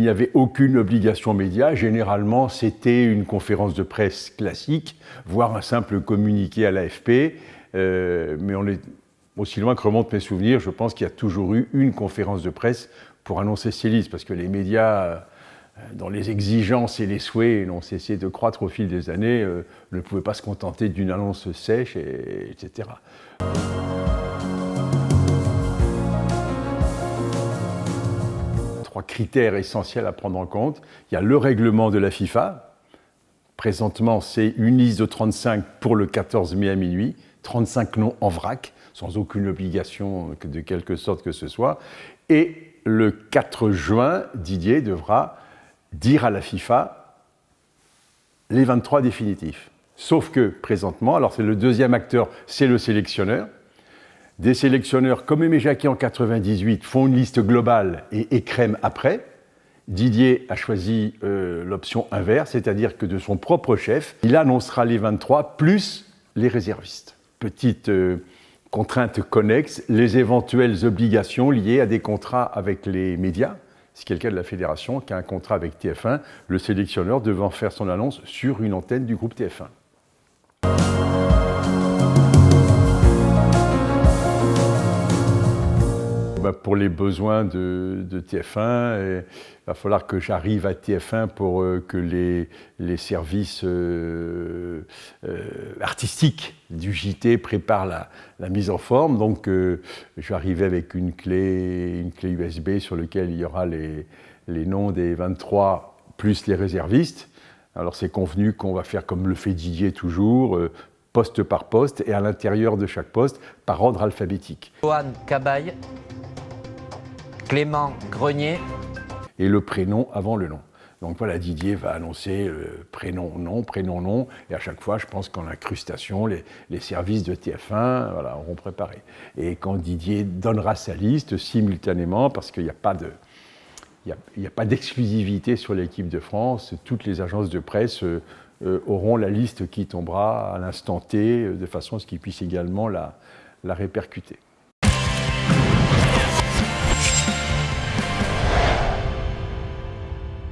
n'y avait aucune obligation média. Généralement, c'était une conférence de presse classique, voire un simple communiqué à l'AFP. Mais on est aussi loin que remontent mes souvenirs. Je pense qu'il y a toujours eu une conférence de presse pour annoncer ces listes, parce que les médias, dans les exigences et les souhaits, n'ont cessé de croître au fil des années, ne pouvaient pas se contenter d'une annonce sèche, etc. Trois critères essentiels à prendre en compte. Il y a le règlement de la FIFA. Présentement, c'est une liste de 35 pour le 14 mai à minuit, 35 noms en vrac, sans aucune obligation de quelque sorte que ce soit. Et le 4 juin, Didier devra dire à la FIFA les 23 définitifs. Sauf que, présentement, alors c'est le deuxième acteur, c'est le sélectionneur. Des sélectionneurs comme Aimé Jacquet en 98 font une liste globale et écrèment après. Didier a choisi l'option inverse, c'est-à-dire que de son propre chef, il annoncera les 23 plus les réservistes. Petite contrainte connexe, les éventuelles obligations liées à des contrats avec les médias, ce qui est le cas de la fédération, qui a un contrat avec TF1, le sélectionneur devant faire son annonce sur une antenne du groupe TF1. Pour les besoins de TF1, il va falloir que j'arrive à TF1 pour que les services artistiques du JT préparent la mise en forme. Donc je vais arriver avec une clé USB sur laquelle il y aura les noms des 23 plus les réservistes. Alors c'est convenu qu'on va faire comme le fait Didier toujours, poste par poste, et à l'intérieur de chaque poste, par ordre alphabétique. Johan Cabaye, Clément Grenier. Et le prénom avant le nom. Donc voilà, Didier va annoncer prénom, nom, et à chaque fois, je pense qu'en incrustation, les services de TF1 voilà, auront préparé. Et quand Didier donnera sa liste simultanément, parce qu'il n'y a pas d'exclusivité sur l'équipe de France, toutes les agences de presse auront la liste qui tombera à l'instant T, de façon à ce qu'ils puissent également la répercuter.